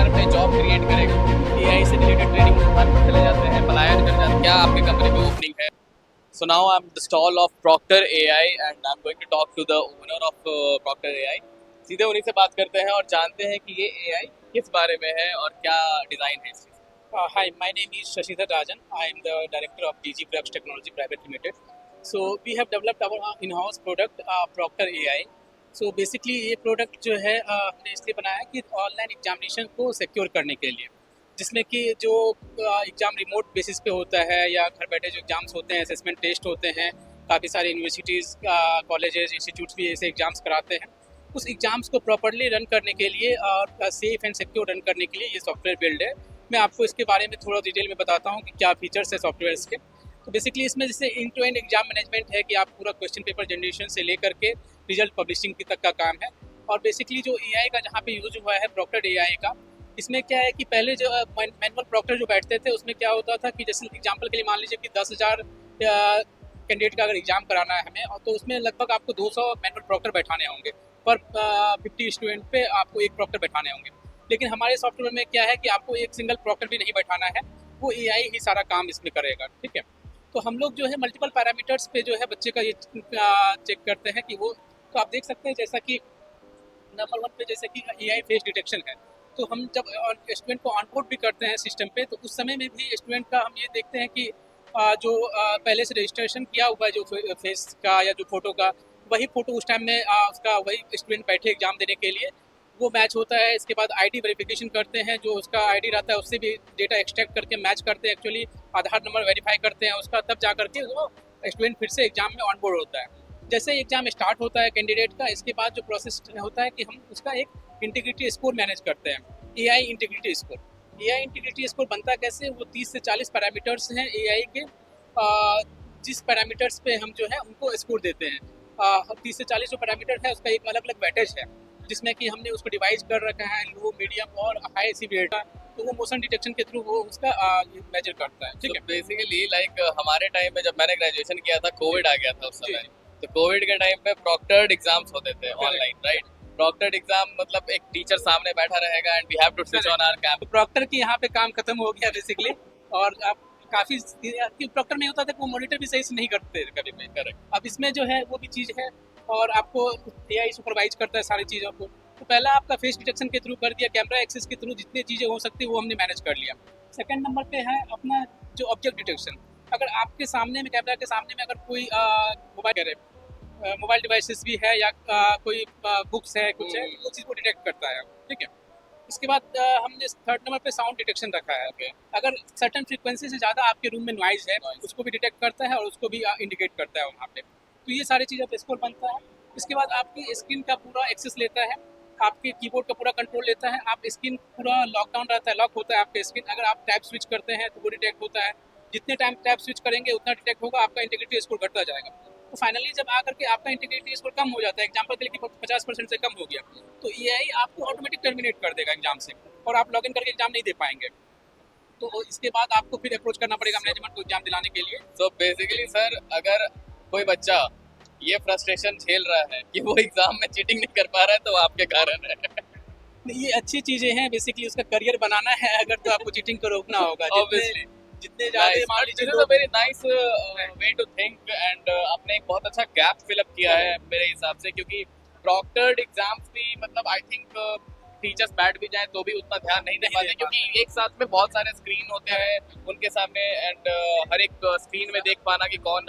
बाजार में job create करेगा। एआई से रिलेटेड ट्रेनिंग चले जाते हैं, पलायन कर जाते हैं। क्या आपके कंपनी में ओपनिंग है? So now I'm the stall of Proctor AI and I'm going to talk to the owner of Proctor AI. सीधे उन्हीं से बात करते हैं और जानते हैं कि ये AI किस बारे में है और क्या डिज़ाइन है इसकी। Hi, my name is Shashidhar Rajan. I am the director of DG Drugs Technology Private Limited. So we have developed our in-house product Proctor AI. So basically ये प्रोडक्ट जो है हमने इसलिए बनाया है कि ऑनलाइन एग्जामिनेशन को सिक्योर करने के लिए, जिसमें कि जो एग्ज़ाम रिमोट बेसिस पे होता है या घर बैठे जो एग्ज़ाम्स होते हैं, असेसमेंट टेस्ट होते हैं, काफ़ी सारे यूनिवर्सिटीज़, कॉलेजेस, इंस्टीट्यूट्स भी ऐसे एग्ज़ाम्स कराते हैं। उस एग्ज़ाम्स को प्रॉपर्ली रन करने के लिए और सेफ एंड सिक्योर रन करने के लिए ये सॉफ्टवेयर बिल्ड है। मैं आपको इसके बारे में थोड़ा डिटेल में बताता हूँ कि क्या फीचर्स है सॉफ्टवेयर के। तो बेसिकली इसमें जैसे इन टू एंड एग्जाम मैनेजमेंट है कि आप पूरा क्वेश्चन पेपर जनरेशन से लेकर के रिजल्ट पब्लिशिंग तक का काम है। और बेसिकली जो एआई का जहाँ पे यूज हुआ है प्रॉक्टर एआई का, इसमें क्या है कि पहले जो मैनुअल प्रॉक्टर जो बैठते थे उसमें क्या होता था कि जैसे एग्जाम्पल के लिए मान लीजिए कि 10,000 कैंडिडेट का अगर एग्जाम कराना है हमें, और तो उसमें लगभग आपको 200 मैनुअल प्रॉक्टर बैठाने होंगे पर 50 स्टूडेंट पे आपको एक प्रॉक्टर बैठाने होंगे। लेकिन हमारे सॉफ्टवेयर में क्या है कि आपको एक सिंगल प्रॉक्टर भी नहीं बैठाना है, वो एआई ही सारा काम इसमें करेगा। ठीक है, तो हम लोग जो है मल्टीपल पैरामीटर्स पे जो है बच्चे का ये चेक करते हैं कि वो, तो आप देख सकते हैं जैसा कि नंबर 1 पे जैसे कि एआई फेस डिटेक्शन है। तो हम जब स्टूडेंट को ऑनबोर्ड भी करते हैं सिस्टम पे, तो उस समय में भी स्टूडेंट का हम ये देखते हैं कि जो पहले से रजिस्ट्रेशन किया हुआ है जो फेस का या जो फोटो का, वही फोटो उस टाइम में उसका वही स्टूडेंट बैठे एग्जाम देने के लिए वो मैच होता है। इसके बाद आईडी वेरिफिकेशन करते हैं, जो उसका आईडी रहता है उससे भी डेटा एक्सट्रैक्ट करके मैच करते हैं, एक्चुअली आधार नंबर वेरीफाई करते हैं उसका, तब जा करके वो स्टूडेंट फिर से एग्जाम में ऑनबोर्ड होता है। जैसे एग्जाम स्टार्ट होता है कैंडिडेट का, इसके बाद जो प्रोसेस होता है कि हम उसका एक इंटीग्रिटी स्कोर मैनेज करते हैं, AI integrity score. AI integrity score बनता कैसे, वो 30 से 40 पैरामीटर्स हैं एआई के, जिस पैरामीटर्स पे हम जो है उनको स्कोर देते हैं। 30 से 40 जो पैरामीटर है उसका एक अलग अलग वेटेज है, जिसमें कि हमने उसको डिवाइड कर रखा है लो, मीडियम और हाई सीवियरिटी। तो वो मोशन डिटेक्शन के थ्रू वो उसका मेजर करता है। ठीक है, बेसिकली लाइक हमारे टाइम में जब मैंने ग्रेजुएशन किया था, कोविड आ गया था उस समय। तो कोविड के टाइम पे प्रॉक्टर्ड एग्जाम्स होते थे ऑनलाइन, राइट? प्रॉक्टर्ड एग्जाम मतलब एक टीचर सामने बैठा रहेगा and we have to switch on our camera. तो प्रॉक्टर की यहाँ पे काम खत्म हो गया बेसिकली। और आप काफी प्रॉक्टर में होता था कि वो मॉनिटर भी सही से नहीं करते कभी भी। करेक्ट। अब इसमें जो है वो भी चीज है, और आपको एआई सुपरवाइज करता है सारी चीजों को। तो पहला आपका फेस डिटेक्शन के थ्रू कर दिया, कैमरा एक्सेस के थ्रू जितनी चीजें हो सकती है वो हमने मैनेज कर लिया। सेकंड नंबर पे है अपना जो ऑब्जेक्ट डिटेक्शन। अगर आपके सामने में, कैमरा के सामने में अगर कोई मोबाइल डिवाइसेस भी है या कोई बुक्स है, कुछ है, वो चीज़ को डिटेक्ट करता है। ठीक है, इसके बाद हमने थर्ड नंबर पे साउंड डिटेक्शन रखा है। Okay. अगर सर्टन फ्रीक्वेंसी से ज़्यादा आपके रूम में नॉइज है, उसको भी डिटेक्ट करता है और उसको भी इंडिकेट करता है वहाँ पे। तो ये सारी चीज़ें पे स्कोर बनता है। इसके बाद आपकी स्क्रीन का पूरा एक्सेस लेता है, आपके कीबोर्ड का पूरा कंट्रोल लेता है। आप स्क्रीन पूरा लॉकडाउन रहता है, लॉक होता है आपका स्क्रीन। अगर आप टैब स्विच करते हैं तो वो डिटेक्ट होता है। जितने टाइम टैब स्विच करेंगे उतना डिटेक्ट होगा, आपका इंटीग्रिटी स्कोर घटता जाएगा। तो फाइनली जब आकर के आपका इंटीग्रिटी स्कोर कम हो जाता है, एग्जाम्पल के लिए 50% से कम हो गया, तो एआई आपको ऑटोमेटिक टर्मिनेट कर देगा एग्जाम से, और आप लॉगिन करके एग्जाम नहीं दे पाएंगे। तो इसके बाद आपको फिर अप्रोच करना पड़ेगा मैनेजमेंट को एग्जाम दिलाने के लिए। सो बेसिकली सर, अगर कोई बच्चा ये फ्रस्ट्रेशन झेल रहा है कि वो एग्जाम में चीटिंग नहीं कर पा रहा है, तो आपके कारण है। ये अच्छी चीजें हैं, बेसिकली उसका करियर बनाना है अगर, तो आपको चीटिंग को रोकना होगा। Obviously. जितने ज्यादा मान लीजिए this is a very nice way to think and आपने एक बहुत अच्छा गैप फिल अप किया है मेरे हिसाब से, क्योंकि प्रॉक्टर्ड एग्जाम्स भी मतलब आई थिंक टीचर्स बैठ भी जाए तो भी उतना ध्यान नहीं दे पाते, क्योंकि एक साथ में बहुत सारे स्क्रीन होते हैं उनके सामने एंड हर एक स्क्रीन में देख पाना कि कौन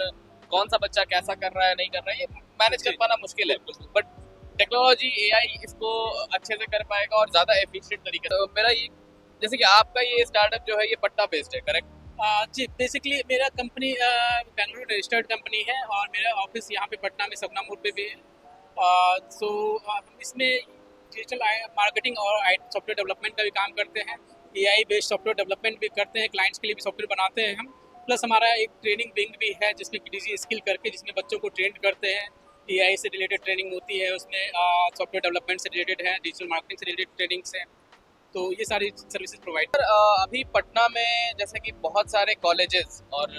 कौन सा बच्चा कैसा कर रहा है, नहीं कर रहा है, ये मैनेज कर पाना मुश्किल है। बट टेक्नोलॉजी एआई इसको अच्छे से कर पाएगा और ज़्यादा एफिशिएंट तरीके से। तो मेरा ये, जैसे कि आपका ये स्टार्टअप जो है ये पटना बेस्ड है, करेक्ट? जी, बेसिकली मेरा कंपनी बेंगलुरु रजिस्टर्ड कंपनी है और मेरा ऑफिस यहाँ पे पटना में सपना मोड़ पे भी है। सो हम इसमें डिजिटल मार्केटिंग और सॉफ्टवेयर डेवलपमेंट का भी काम करते हैं। एआई बेस्ड सॉफ्टवेयर डेवलपमेंट भी करते हैं, क्लाइंट्स के लिए भी सॉफ्टवेयर बनाते हैं हम। प्लस हमारा एक ट्रेनिंग विंग भी है जिसमें डीजी स्किल करके, जिसमें बच्चों को ट्रेन करते हैं। एआई से रिलेटेड ट्रेनिंग होती है उसमें, सॉफ्टवेयर डेवलपमेंट से रिलेटेड है, डिजिटल मार्केटिंग से रिलेटेड ट्रेनिंग्स हैं। तो ये सारी सर्विसेज प्रोवाइड। अभी पटना में जैसे कि बहुत सारे कॉलेजेस और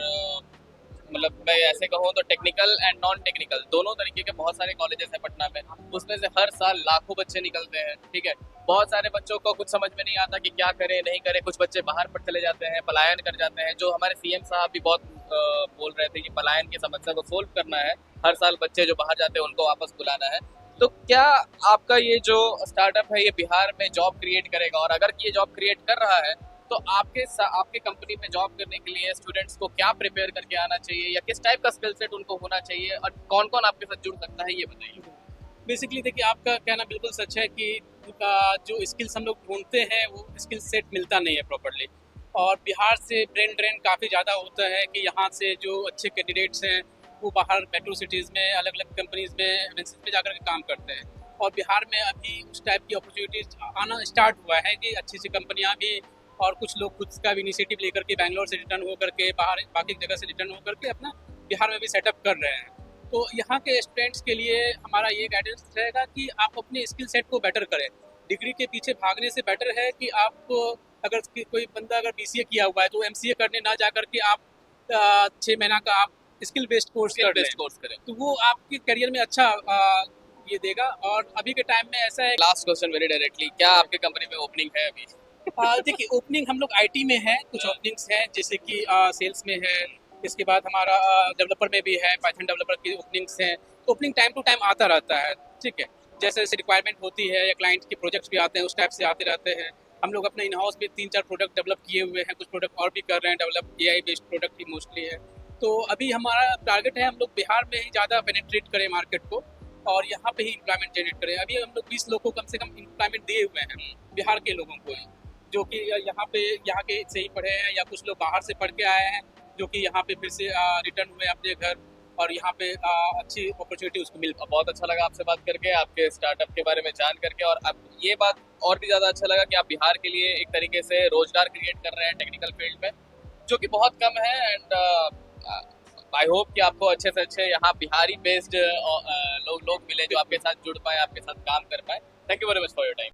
मतलब मैं ऐसे कहूँ तो टेक्निकल एंड नॉन टेक्निकल दोनों तरीके के बहुत सारे कॉलेजेस हैं पटना में। उसमें से हर साल लाखों बच्चे निकलते हैं, ठीक है? बहुत सारे बच्चों को कुछ समझ में नहीं आता कि क्या करें नहीं करें, कुछ बच्चे बाहर पर चले जाते हैं, पलायन कर जाते हैं। जो हमारे सीएम साहब भी बहुत बोल रहे थे कि पलायन की समस्या को सोल्व करना है, हर साल बच्चे जो बाहर जाते हैं उनको वापस बुलाना है। तो क्या आपका ये जो स्टार्टअप है ये बिहार में जॉब क्रिएट करेगा, और अगर ये जॉब क्रिएट कर रहा है तो आपके कंपनी में जॉब करने के लिए स्टूडेंट्स को क्या प्रिपेयर करके आना चाहिए, या किस टाइप का स्किल सेट उनको होना चाहिए, और कौन कौन आपके साथ जुड़ सकता है, ये बताइए। बेसिकली देखिए, आपका कहना बिल्कुल सच है कि जो स्किल्स हम लोग ढूंढते हैं वो स्किल सेट मिलता नहीं है प्रॉपरली। और बिहार से ब्रेन ड्रेन काफ़ी ज़्यादा होता है कि यहाँ से जो अच्छे कैंडिडेट्स हैं वो बाहर मेट्रो सिटीज़ में अलग अलग कंपनीज में एमएनसीज में जाकर के काम करते हैं। और बिहार में अभी उस टाइप की अपॉर्चुनिटीज आना स्टार्ट हुआ है कि अच्छी सी कंपनियाँ भी, और कुछ लोग खुद का भी इनिशिएटिव लेकर के बैंगलोर से रिटर्न होकर के बाहर बाकी जगह से रिटर्न होकर के अपना बिहार में भी सेटअप कर रहे हैं। तो यहाँ के स्टूडेंट्स के लिए हमारा ये गाइडेंस रहेगा कि आप अपने स्किल सेट को बेटर करें। डिग्री के पीछे भागने से बेटर है कि आप अगर कोई बंदा अगर बीसीए किया हुआ है तो एमसीए करने ना जा करके आप 6 महीना का आप स्किल बेस्ड कोर्स कर लें, कोर्स करें तो वो आपके करियर में अच्छा ये देगा। और अभी के टाइम में ऐसा है, लास्ट क्वेश्चन वेरी डायरेक्टली, क्या आपके कंपनी में ओपनिंग है अभी? देखिए ओपनिंग हम लोग आईटी में है, कुछ ओपनिंग्स हैं जैसे कि सेल्स में है, इसके बाद हमारा डेवलपर में भी है, पाइथन डेवलपर की ओपनिंग्स हैं। ओपनिंग टाइम टू टाइम आता रहता है, ठीक है, जैसे जैसे रिक्वायरमेंट होती है या क्लाइंट के प्रोजेक्ट्स भी आते हैं उस टाइप से आते रहते हैं। हम लोग अपने इन हाउस में 3-4 प्रोडक्ट डेवलप किए हुए हैं, कुछ प्रोडक्ट और भी कर रहे हैं डेवलप, एआई बेस्ड प्रोडक्ट ही मोस्टली है। तो अभी हमारा टारगेट है हम लोग बिहार में ही ज़्यादा पेनिट्रेट करें मार्केट को और यहाँ पे ही एम्प्लॉयमेंट जनरेट करें। अभी हम लोग 20 लोग को कम से कम एम्प्लॉयमेंट दिए हुए हैं बिहार के लोगों को ही, जो कि यहाँ के से ही पढ़े हैं या कुछ लोग बाहर से पढ़ के आए हैं जो कि यहाँ पे फिर से रिटर्न हुए अपने घर और यहाँ पे अच्छी अपॉर्चुनिटी उसको मिल। बहुत अच्छा लगा आपसे बात करके, आपके स्टार्टअप के बारे में जान करके, और अब ये बात और भी ज़्यादा अच्छा लगा कि आप बिहार के लिए एक तरीके से रोजगार क्रिएट कर रहे हैं टेक्निकल फील्ड में, जो कि बहुत कम है। एंड आई होप कि आपको अच्छे से अच्छे यहाँ बिहारी बेस्ड लोग मिले जो आपके साथ जुड़ पाए, आपके साथ काम कर पाए। Thank you very much for your time.